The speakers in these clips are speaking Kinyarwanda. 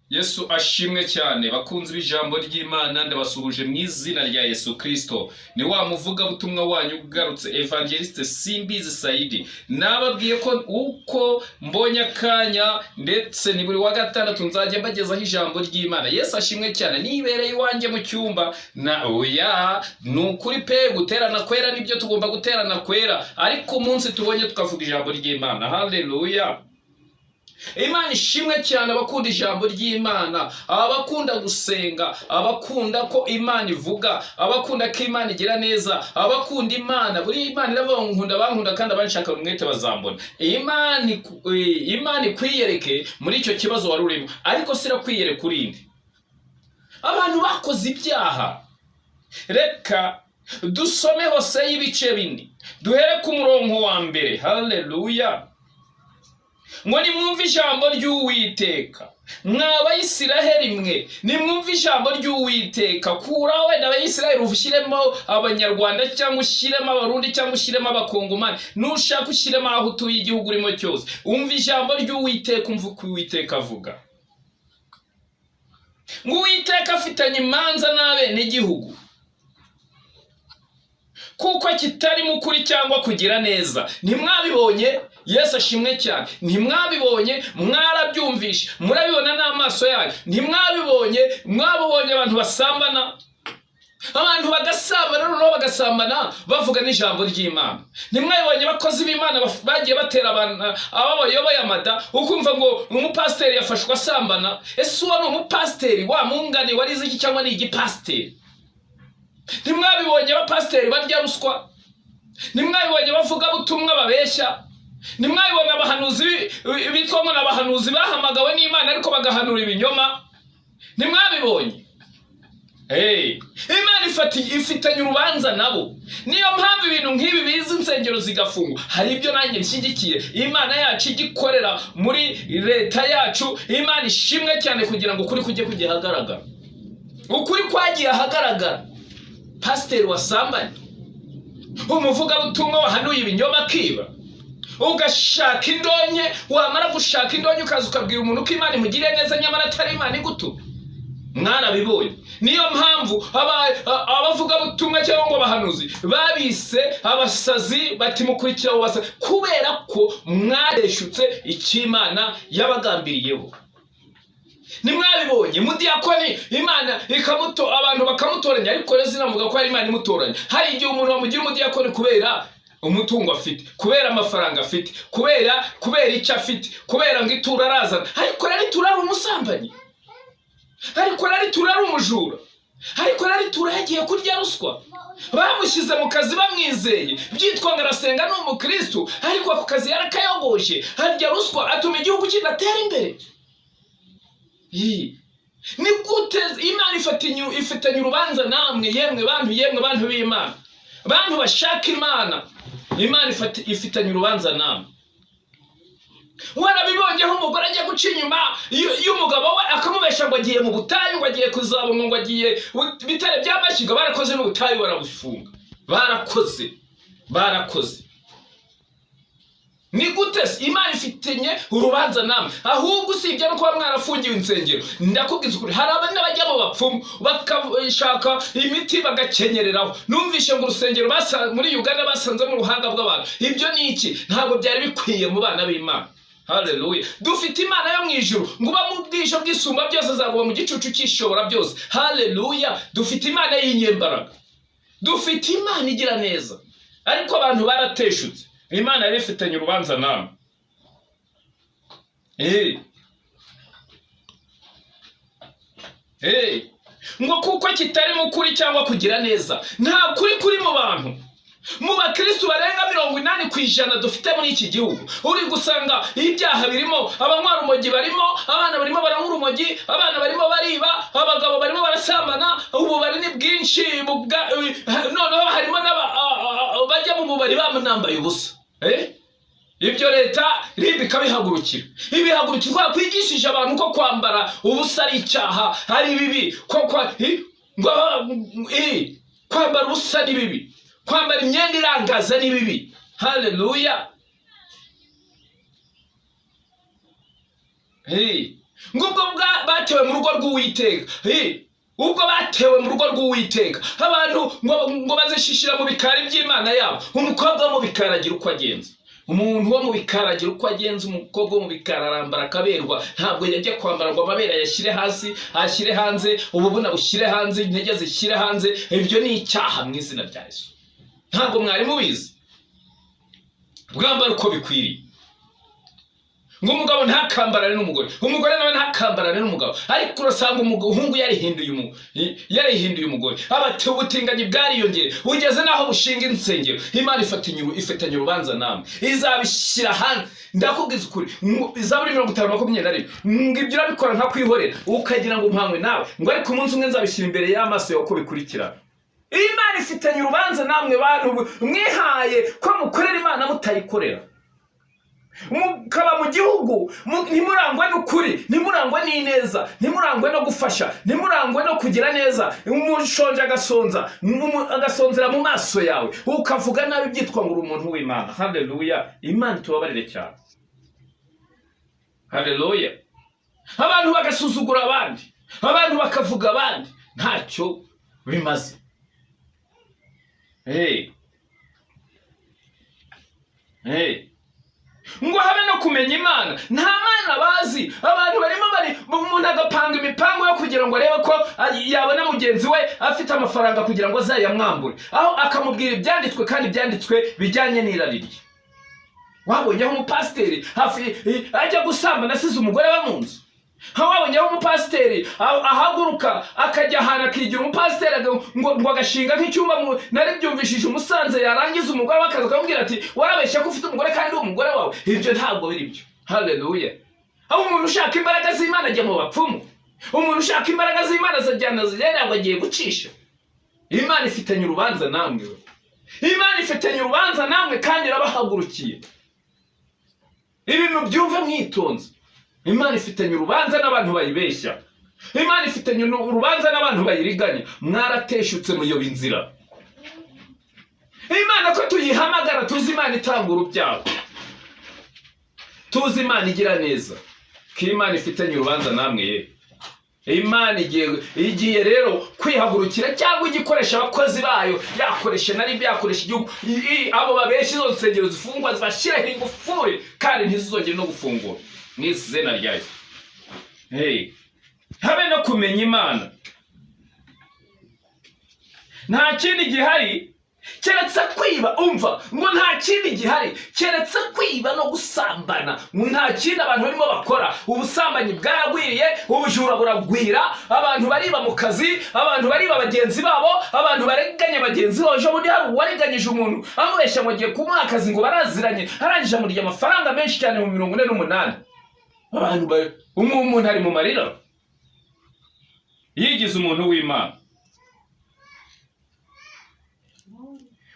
Yesu ashimwe cyane bakunze b'ijambo ry'Imana ndabasuhuje mu izina rya Yesu Kristo. Ni wa muvuga butumwa wanyu ugarutse Evangeliste Simbizi Saidi. Nababwiye ko uko mbonye akanya ndetse ni buri wa gatandatu nzajya mbagezaho ijambo ry'Imana. Yesu ashimwe cyane. Nibereye iwanjye mu cyumba na oya nukuri pe guterana kwera nibyo tugomba guterana kwera, ariko umunsi tubonye tukavuga ijambo ry'Imana. Haleluya. Imana ishimwe cyane abakunda ijambo ry'Imana, abakunda gusenga, abakunda ko Imana ivuga, abakunda ko Imana igira neza, abakunda Imana. Buri Imana iravuga ngo nkunda bankunda kandi abanshaka umwete bazambona. Imana ikwiyereke muri icyo kibazo wari urimo, ariko sira kwiyereka urinde. Abantu bakoze ibyaha. Reka dusome Hoseya ibice 4 duhere ku murongo wa mbere. Haleluya. Ngo nimwumve ijambo ry'Uwiteka mwa Bayisiraheli mwe, nimwumve ijambo ry'Uwiteka. Kuraho wenda Abayisiraheli ushyiremo Abanyarwanda cyangwa ushyiremo Abarundi cyangwa ushyiremo Abakongomani, nushaka ushyiremo aho utuye igihugu urimo cyose. Umva ijambo ry'Uwiteka, umva uko Uwiteka avuga. Ngo Uwiteka afitanye imanza n'abene igihugu, kuko kitarimo ukuri cyangwa kugira neza. Ntimwabibonye? Yesu ashimwe cyane. Ntimwabibonye? Mwarabyumvishe, murabibona n'amaso yanyu. Ntimwabibonye? Mwabonye abantu basambana, abantu bagasambana, noneho bagasambana bavuga n'ijambo ry'Imana. Ntimwabibonye bakozi b'Imana bagiye batera abantu ababayoboye amada, ukumva ngo umupasiteri yafashwe asambana. Ese uwo ni umupasiteri wa mungane warize iki cyangwa ni igipasiteri? Ntimwabibonye abapasiteri barya ruswa? Ntimwabibonye bavuga butumwa babeshya? Ntimwabibonye abahanuzi bitwa ngo n'abahanuzi bahamagawe n'Imana ariko bagahanura ibinyoma? Ntimwabibonye? Imana ifitanye urubanza nabo. Niyo mpamvu ibintu nk'ibi biza insengero zigafungwa. Hari ibyo nanjye nshyigikiye Imana yacu igikorera muri leta yacu. Imana ishimwe cyane kugira ngo ukuri kujye kujya ahagaragara. Ukuri kwagiye ahagaragara. Pasiteri wasambanye, umuvuga butumwa wahanuye ibinyoma akiba, ugashaka indonke, wamara gushaka indonke ukaza ukabwira umuntu ko Imana imugiriye neza nyamara atari Imana igutuma. Mwarabibonye. Niyo mpamvu abavuga butumwa cyangwa ngo abahanuzi babise abasazi bati mukurikira abo basazi, kubera ko mwareshutse icyo Imana yabagambiriyeho. Nimwabibonye mudiyakoni Imana abantu bakamutoranya, ariko rero zinavuga ko ari Imana imutoranya. Hari igihe umuntu bamugira umudiyakoni kubera umutungo afite, kubera amafaranga afite, kubera icyo afite, kubera ngo itura arazana. Ariko rero itura ari umusambanyi, ariko rero itura ari umujura, ariko rero itura yagiye kurya ruswa. Bamushyize mu kazi bamwizeye, byitwa ngo arasenga ni umukristo, ariko ako kazi yarakayogoje, harya ruswa atuma igihugu kidatera imbere. Ni gute Imana ifitanye urubanza namwe? Yemwe bantu b'Imana, bantu bashaka Imana, Imana ifitanye urubanza namwe. Warabibonyeho umugore ajya guca inyuma y'umugabo we akamubesha ngo agiye mu butayu, ngo agiye kuzabona, ngo agiye bitare by'amashyiga. Barakoze n'ubutayu barabufunga. Barakoze. Ni gute Imana ifitanye urubanza namwe? Ahubwo usibye no kuba mwarafungiwe insengero, ndakubwiza ukuri, hari abandi bajya mu bapfumu bakashaka imiti bagakenyereraho. Numvishe ngo urusengero muri Uganda basanzemo uruhanga bw'abantu. Ibyo ni iki? Ntabwo byari bikwiye mu bana b'Imana. Haleluya. Dufite Imana yo mu ijuru, ngo uba mu bwisho bw'isumba byose, azaguba mu gicucu cy'ishobora byose. Haleluya. Dufite Imana y'inyembaraga, dufite Imana igira neza, ariko abantu barateshutse. Imana yari ifitanye urubanza namwe. Ngo kuko kitarimo ukuri cyangwa kugira neza. Nta kuri kuri mu bantu. Mu bakristo barenga 80% dufite muri iki gihugu, uri gusanga ibyaha birimo, abanywa urumogi barimo, abana barimo baranywa urumogi, abana barimo bariba, abagabo barimo barasambana, ubu bari ni bwinshi, noneho harimo bajya mu bubari bamunambaye ubusa. Ibyo leta ikabihagurukira. Ibihagurukira kwigishije abantu ko kwambara ubusa ari icyaha, ari bibi, kwambara ubusa ni bibi, kwambara imyenda irangaza ni bibi. Haleluya. ngo ubwo batewe mu rugo rw'Uwiteka. Ubwo batewe mu rugo rw'Uwiteka, abantu ngo bazishishira mu bikari by'Imana yabo. Umukobwa wo mu bikari agira uko agenza. Umuntu wo mu bikari agira uko agenza. Umukobwa wo mu bikari arambara akaberwa, ntabwo yajya kwambara ngo amabere yashyire hasi, ashyire hanze, ububuna bushyire hanze, intege zishyire hanze. Ibyo ni icyaha mu izina rya Yesu. Ntabwo mwari mubizi? Bwambara uko bikwiriye. Ngo umugabo ntakambarane n'umugore, umugore nawe ntakambarane n'umugabo. Ariko urasanga umuhungu yarihinduye umugore. Ubutinganyi bwariyongeye ugeze naho bushinga insengero. Imana ifatanya urubanza namwe, izabishyira hanze. Ndakubwiza ukuri, Zaburi 50:21 ngo ibyo urabikora nka kwihorera ukagira ngo mpamwe nawe, ngo ariko umunsi umwe nzabishyira imbere y'amaso yawe uko bikurikirana. Imana ifitanye urubanza namwe bantu mwihaye ko mukorera Imana mutayikorera. Mukaba mu gihugu ntimurangwe n'ukuri, ntimurangwe n'ineza, ntimurangwe no gufasha, ntimurangwe no kugira neza. Umushonje agasonzera mu maso yawe, ukavuga nabi byitwa ngo uri umuntu w'Imana. Haleluya! Imana tubabarire cyane. Haleluya! Abantu bagasuzugura abandi, abantu bakavuga abandi, ntacyo bimaze. Ngo habe no kumenya Imana. Nta Mana bazi. Abantu barimo umuntu agapanga imipango yo kugira ngo arebe ko yabona mugenzi we afite amafaranga kugira ngo azayamwambure, aho akamubwira ibyanditswe kandi ibyanditswe bijyanye n'iraririye. Wabonye aho umupasiteri ajya gusambana asize umugore we mu nzu? Wabonye aho umupasiteri ahaguruka akajya ahantu akigira umupasiteri ngo agashinga nk'icyumba? Nari byumvishije Umusanze yarangiza umugore w'akazi akamubwira ati warabeshya ko ufite umugore kandi uri umugore wawe. Ibyo ntabwo biri byo. Haleluya! Aho umuntu ushaka imbaraga z'Imana ajya mu bapfumu. Umuntu ushaka imbaraga z'Imana azajyana zigera ngo agiye gucisha. Imana ifitanye urubanza namwe. Imana ifitanye urubanza namwe kandi irabahagurukiye. Ibintu byumve mwitonze. Imana ifitanye urubanza n'abantu bayibeshya. Imana ifitanye urubanza n'abantu bayiriganya. Mwarateshutse muyoba inzira. Imana ko tuyihamagara tuzi Imana itanga urubyaro, tuzi Imana igira neza, ko Imana ifitanye urubanza namwe. Imana igiye rero kwihagurukira cyangwa igikoresha abakozi bayo, yakoresha nari byakoresha igihugu. Abo babeshya izo nsengero zifungwa zibashyiraho ingufuri kandi ntizizongere no gufungura mu izina rya Yesu. Habe no kumenya Imana. Nta kindi gihari keretse kwiba. Umva ngo nta kindi gihari keretse kwiba no gusambana. Nta kindi abantu barimo bakora. Ubusambanyi bwaragwiriye, ubujura buragwira, abantu bariba mu kazi, abantu bariba bagenzi babo, abantu bareganya bagenzi babo. Ejo bundi hari uwariganyije umuntu amubeshya ngo agiye kumuha akazi ngo baraziranye, arangije amurya amafaranga menshi cyane mu 48. Umuntu ari mu marira, yigize umuntu w'Imana.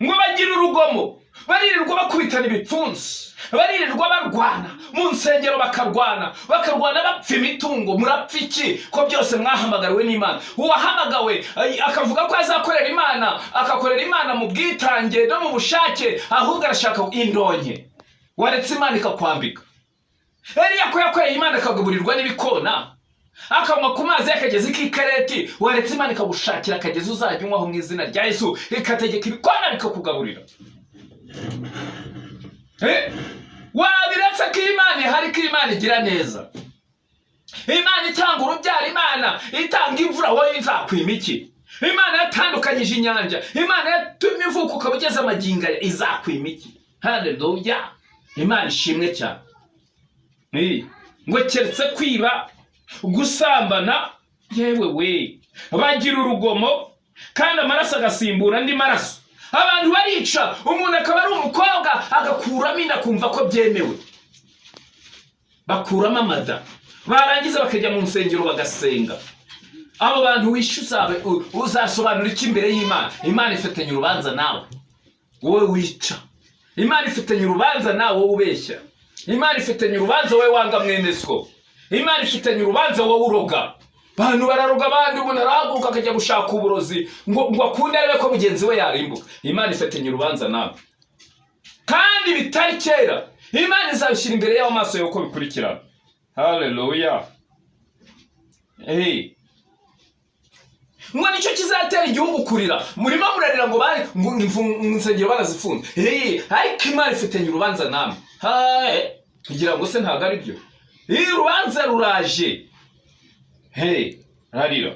Ngo bagira urugomo, baririrwa bakubitana ibipfunsi, baririrwa barwana mu nsengero, bakarwana bapfa imitungo. Murapfa iki ko byose mwahamagariwe n'Imana? Uwahamagawe akavuga ko azakorera Imana, akakorera Imana mu bwitange no mu bushake, ahubwo arashaka indonke. Waretse Imana ikakwambika. Eliya ko yakoreye Imana akagaburirwa n'ibikona, akanywa ku mazi y'akagezi k'ikareti. Waretse Imana ikagushakira akagezi uzajya unywaho mu izina rya Yesu, ikategeka ibikona bikakugaburira. Wabiretse ko Imana ihari, ko Imana igira neza. Imana itanga urubyaro, Imana itanga imvura, wowe izakwima iki? Imana yatandukanyije inyanja, Imana yatumye ivuka ukaba ugeze amagingo aya, izakwima iki? Haleluya! Imana ishimwe cyane. Ngo keretse kwiba, gusambana, yewe we, bagira urugomo kandi amaraso agasimbura andi maraso. Abantu barica, umuntu akaba ari umukobwa agakuramo inda kumva ko byemewe, bakuramo amada, barangiza bakajya mu nsengero bagasenga. Abo bantu wishyuza uzasobanura iki imbere y'Imana? Imana ifitanye urubanza nawe wowe wica. Imana ifitanye urubanza nawe wowe ubeshya. Imana ifitanye urubanza wowe wanga mwene so. Imana ifitanye urubanza wowe uroga. Bantu bararoga abandi, umuntu arahaguruka akajya gushaka uburozi ngo akunde arebe ko mugenzi we yarimbuka. Imana ifitanye urubanza nawe kandi bitari kera. Imana izabishyira imbere y'amaso yawe uko bikurikirana. Haleluya! ngo nicyo kizatera igihugu kurira. Murimo murarira ngo bari insengero barazifunze. Ariko Imana ifitanye urubanza namwe. Kugira ngo se ntabwo ari byo. Urubanza ruraje. Rarira.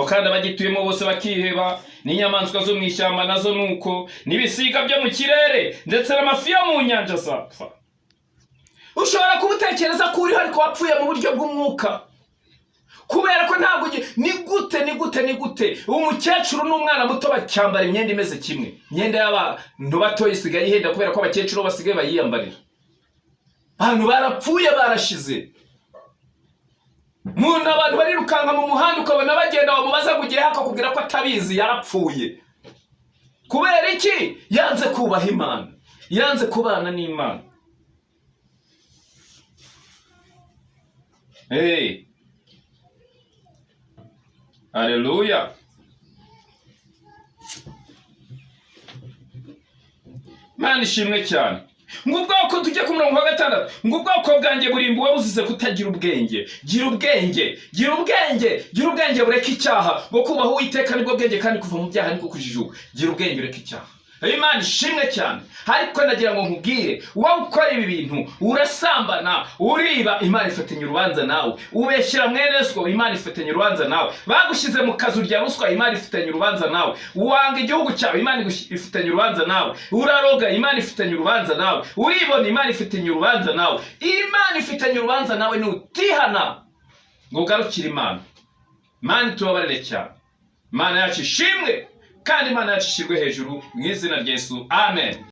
Kandi abagituyemo bose bakiheba, n'inyamaswa zo mu ishyamba nazo nuko, n'ibisiga byo mu kirere, ndetse n'amafi yo mu nyanja azapfa. Ushobora kubutekereza ko uriho ariko wapfuye mu buryo bw'umwuka, kubera ko ntabwo ni gute umukecuru n'umwana muto bacyambara imyenda imeze kimwe. Imyenda y'abantu bato isigaye ihenda kubera ko abakecuru basigaye bayiyambarira. Abantu barapfuye barashize. Abantu barirukanka mu muhanda ukabona bagenda bamubaza kugira akakubwira ko atabizi, yarapfuye. Kubera iki? Yanze kubaha Imana, yanze kubana n'Imana. Haleluya. Imana ishimwe cyane. Ngo ubwoko tujye ku murongo wa 6, ngo ubwoko bwanjye burimbuwe buzize kutagira ubwenge. Gira ubwenge bureke icyaha, ngo kubaha Uwiteka nibwo bwenge, kandi kuva mu byaha nibwo kujijuka. Gira ubwenge ureke icyaha. Imana ishimwe cyane. Ariko nagira ngo nkubwire, wowe ukora ibi bintu, urasambana, uriba, Imana ifatanye urubanza nawe. Ubeshyira mwene so, Imana ifatanye urubanza nawe. Bagushyize mu kazu rya ruswa, Imana ifatanye urubanza nawe. Uwanga igihugu cyawe, Imana ifatanye urubanza nawe. Uraroga, Imana ifatanye urubanza nawe. Uribona, Imana ifatanye urubanza nawe. Imana ifatanye urubanza nawe nutihana ngo ugarukire Imana. Imana tubabarire cyane. Imana yacu ishimwe, kandi Imana yacu ishyirwe hejuru mu izina rya Yesu. Amen.